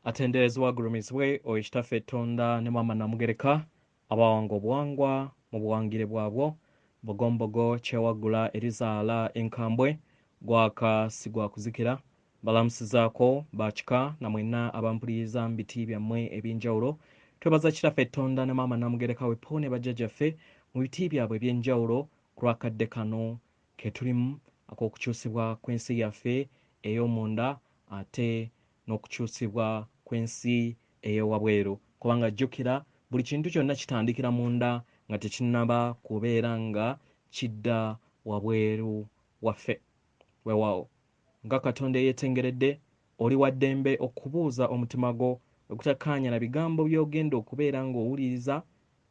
atenderezebwa agulumizibwe oyo kitaffe Tonda ne Maama Namugereka abawanga obuwangwa mu buwangire bwabwo bogombogo kyewaggula erizaala enkambwe gwaka sigwa kuzikira balamusizaako bakika na mwenna abampuliriza mu biti byammwe eby'enjawulo twebaza kitaffe Tonda ne Maama Namugereka wepo ne bajjajjaffe mu biti byabwe eby'enjawulo ku lwakadde kano ke tulimu ak'okukyusibwa kw'ensi yaffe ey'omunda ate n'okukyusibwa kw'ensi ey'ewabweru kubanga jjukira buli kintu kyonna kitandikira munda nga tekinnaba kubeera nga kidda wabweru waffe. Weewaawo nga Katonda eyeetengeredde oli wa ddembe okubuuza omutima gwo okutakkaanya na bigambo by'ogenda okubeera ng'owuliriza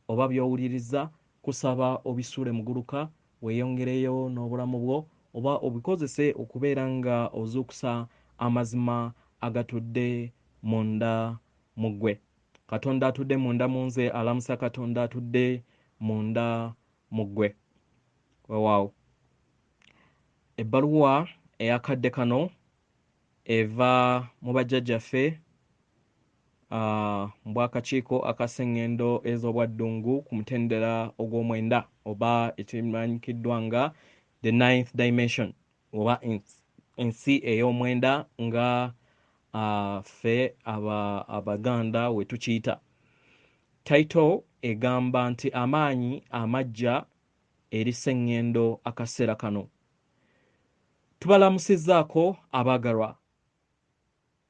oba by'owuliriza kusaba obisuule muguluka weeyongereyo n'obulamu bwo oba obikozese okubeera nga ozuukusa amazima agatudde munda mu ggwe. Katonda atudde munda mu nze alamusa Katonda atudde munda mu ggwe. Weewaawo ebbaluwa ey'akadde kano eva mu bajjajjaffe mu bwakakiiko aka Sengendo ez'obwa Ddungu ku mutendera ogw'omwenda oba ekimanyikiddwa nga the 9th dimension oba ensi ey'omwenda nga ffe abaganda we tukiyita. Title egamba nti Amanyi Amagya eri Sengendo akaseera kano. Tubalamusizzaako abaagalwa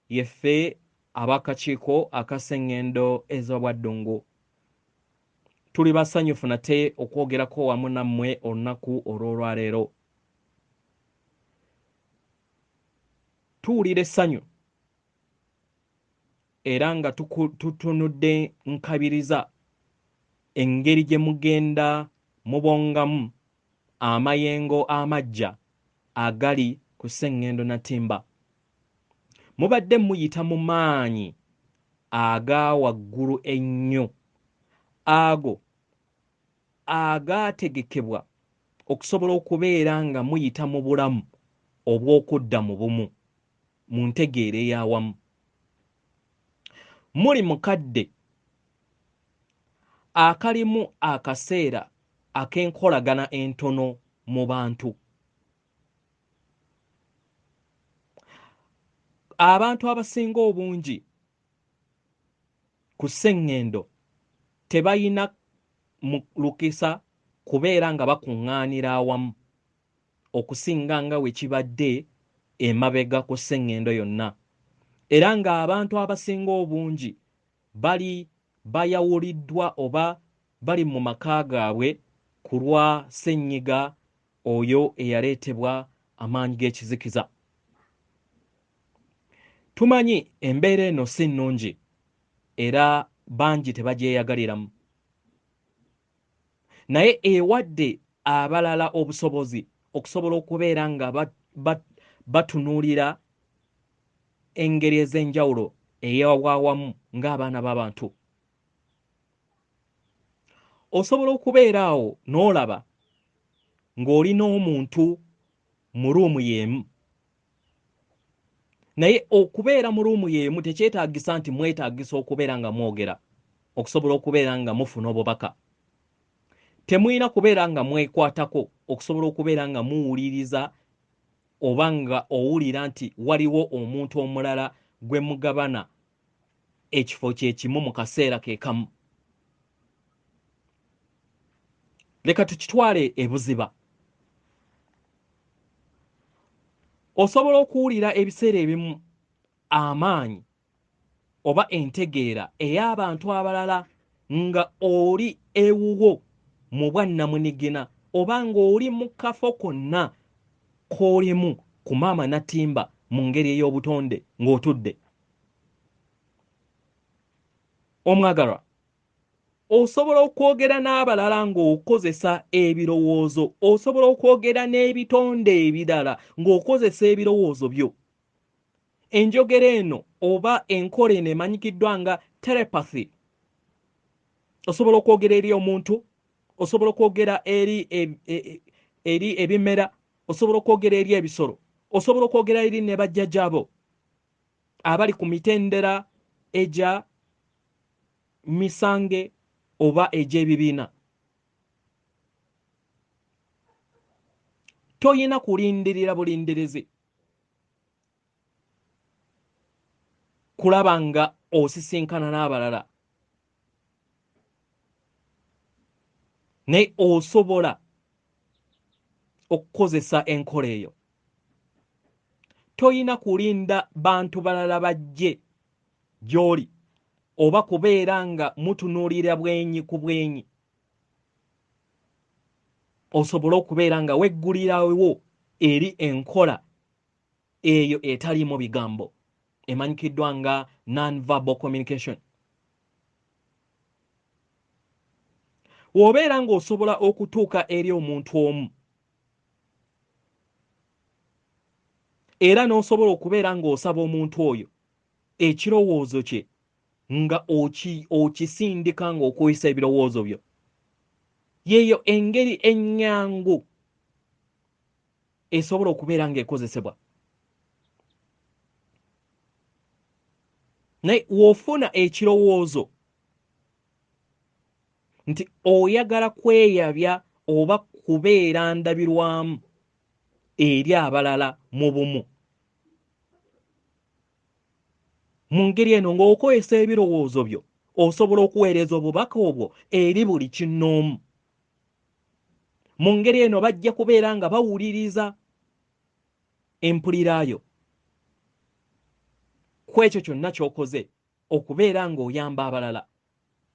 yeffe ab'akakiiko aka Sengendo ez'obwa Ddungu. Tuli basanyufu nate okwogerako wamu nammwe olunaku olw'olwaleero. Tuwulira essanyu era nga tutunudde nkabiriza engeri gye mugenda mubongamu amayengo amaggya agali ku Sengendo Nattimba. Mubadde muyita mu maanyi aga waggulu ennyo ago agaategekebwa okusobola okubeera nga muyita mu bulamu obw'okudda mu bumu mu ntegeera ey'awamu. Muli mukadde akalimu akaseera ak'enkolagana entono mu bantu. Abantu abasinga obungi ku Sengendo tebayina lukisa kubeera nga bakuŋŋaanira awamu okusinga nga we kibadde emabega ku Sengendo yonna. Era ng'abantu abasinga obungi bali bayawuliddwa oba bali mu maka gaabwe ku lwa ssenyiga oyo eyaleetebwa amaanyi g'ekizikiza. Tumanyi embeera eno si nnungi era bangi tebagyeyagaliramu. Naye ewadde abalala obusobozi okusobola okubeera nga batunuulira engeri ez'enjawulo ey'obwawamu ng'abaana b'abantu. Osobola okubeera awo n'olaba ng'olina omuntu mu ruumu y'emu. Naye okubeera mu ruumu y'emu tekyetaagisa nti mwetaagisa okubeera nga mwogera okusobola okubeera nga mufuna obubaka. Temuyina kubeera nga mwekwatako okusobola okubeera nga muwuliriza oba nga owulira nti waliwo omuntu omulala gwe mugabana ekifo kye kimu mu kaseera ke kamu. Leka tukitwale ebuziba. Osobola okuwulira ebiseera ebimu amaanyi oba entegeera ey'abantu abalala nga oli ewuwo mu bwannamunigina oba ng'oli mu kafo konna k'olimu ku Maama Nattimba mu ngeri ey'obutonde ng'otudde. Omwagalwa, osobola okwogera n'abalala ng'okozesa ebirowoozo, osobola okwogera n'ebitonde ebirala ng'okozesa ebirowoozo byo. Enjogera eno oba enkola eno emanyikiddwa nga telepathy. Osobola okwogera eri omuntu, osobola okwogera eri ebimera, osobola okwogera eri ebisolo, osobola okwogera eri ne bajjajjaabo abali ku mitendera eja misange oba egy'ebibiina. Toyina kulindirira bulindirizi kulaba nga osisinkana n'abalala, naye osobola okukozesa enkola eyo. Toyina kulinda bantu balala bajje gy'oli oba kubeera nga mutunuulira bwenyi ku bwenyi. Osobola okubeera nga weggulirawo eri enkola eyo etaliimu bigambo, emanyikiddwa nga non-verbal communication. W'obeera ng'osobola okutuuka eri omuntu omu era n'osobola okubeera ng'osaba omuntu oyo ekirowoozo kye nga okisindika ng'okuyisa ebirowoozo byo, yeeyo engeri ennyangu esobola okubeera ng'ekozesebwa. Naye w'ofuna ekirowoozo nti oyagala kweyabya oba kubeera ndabirwamu eri abalala mu bumu, mu ngeri eno ng'okozesa ebirowoozo byo osobola okuweereza obubaka obwo eri buli kinnoomu. Mu ngeri eno bajja kubeera nga bawuliriza empuliraayo ku ekyo kyonna ky'okoze okubeera ng'oyamba abalala.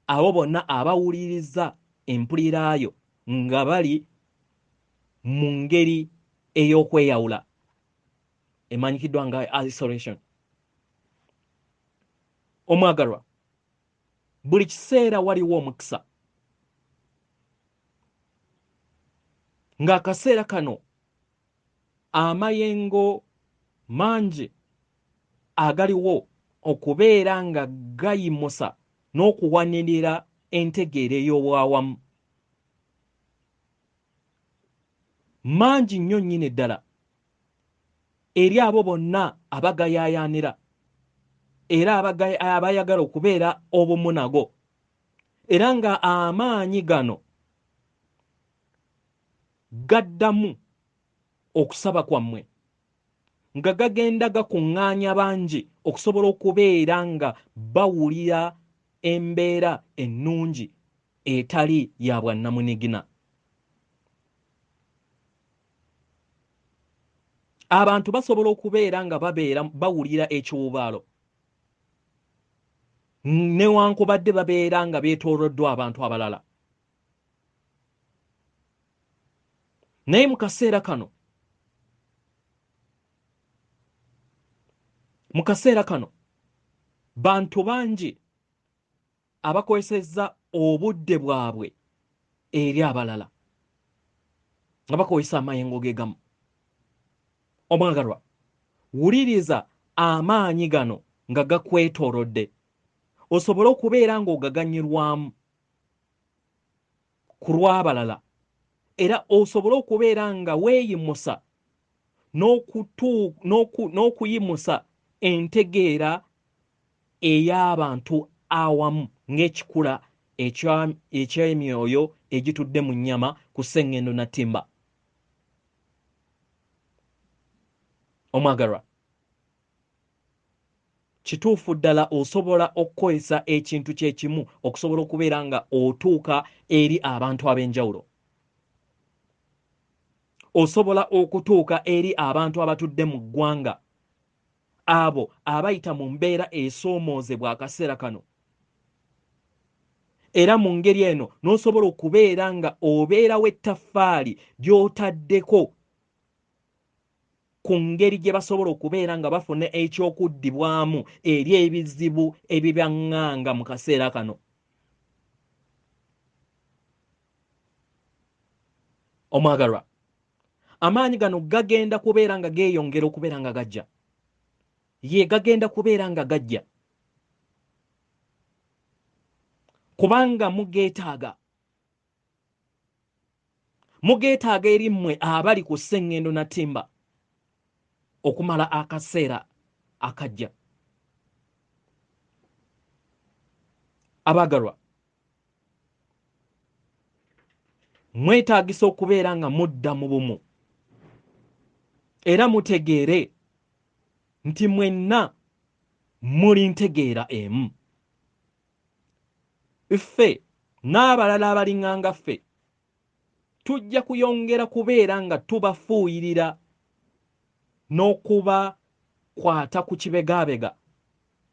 Abo bonna abawuliriza empuliraayo nga bali mu ngeri ey'okweyawula, emanyikiddwa nga isolation. Omwagalwa, buli kiseera waliwo omukisa. Ng'akaseera kano amayengo mangi agaliwo okubeera nga gayimusa n'okuwanirira entegeera ey'obwawamu. Mangi nnyo nnyini ddala eri abo bonna abagayaayaanira era abayagala okubeera obumu nago, era nga amaanyi gano gaddamu okusaba kwammwe, nga gagenda gakuŋŋaanya bangi okusobola okubeera nga bawulira embeera ennungi etali ya bwannamunigina. Abantu basobola okubeera nga bawulira ekiwubaalo newankubadde babeera nga beetooloddwa abantu abalala. Naye mu kaseera kano bantu bangi abakozesezza obudde bwabwe eri abalala nga bakozesa amayengo ge gamu. Omwagalwa, wuliriza amaanyi gano nga gakwetoolodde, osobole okubeera ng'ogaganyirwamu ku lw'abalala, era osobole okubeera nga weeyimusa n'okuyimusa entegeera ey'abantu awamu ng'ekikula eky'emyoyo egitudde mu nnyama ku Sengendo Nattimba. Omwagalwa, kituufu ddala osobola okukozesa ekintu kyekimu okusobola okubeera nga otuuka eri abantu ab'enjawulo. Osobola okutuuka eri abantu abatudde mu ggwanga, abo abayita mu mbeera esoomoozebwa akaseera kano. Era mu ngeri eno n'osobola okubeera nga obeerawo ettaffaali gy'otaddeko ku ngeri gye basobola okubeera nga bafuna ekyokuddibwamu eri ebizibu ebibaŋŋanga mu kaseera kano. Omwagalwa, amaanyi gano gagenda kubeera nga geeyongera okubeera nga gajja. Gagenda kubeera nga gajja kubanga mugeetaaga eri mmwe abali ku Sengendo Nattimba okumala akaseera akajja. abagalwa mwetaagisa okubeera nga mudda mu bumu era mutegeere nti mwenna muli ntegeera emu. Ffe n'abalala abalinganga ffe tujja kuyongera kubeera nga tubafuuyirira n'okubakwata ku kibegaabega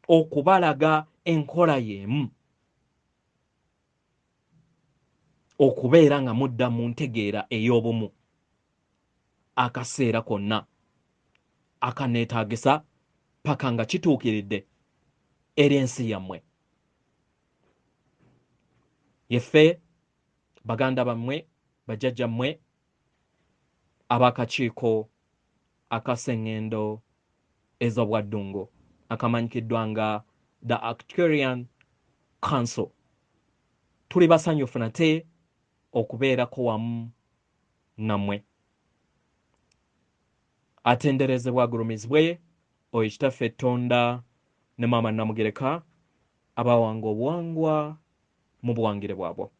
okubalaga enkola y'emu, okubeera nga mudda mu ntegeera ey'obumu akaseera konna akaneetaagisa paka nga kituukiridde eri ensi yammwe. Yeffe baganda bammwe, bajjajjammwe ab'akakiiko aka Sengendo ez'obwa Ddungu akamanyikiddwa nga the Actuarian Council, tuli basanyufu nate okubeerako wamu nammwe. Atenderezebwa agulumizibwe oyo kitaffe Tonda ne Maama Namugereka abawanga obuwangwa mu buwangire bwabwo.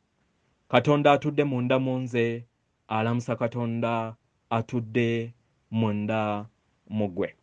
Katonda atudde munda mu nze, alamusa Katonda atudde munda mu ggwe.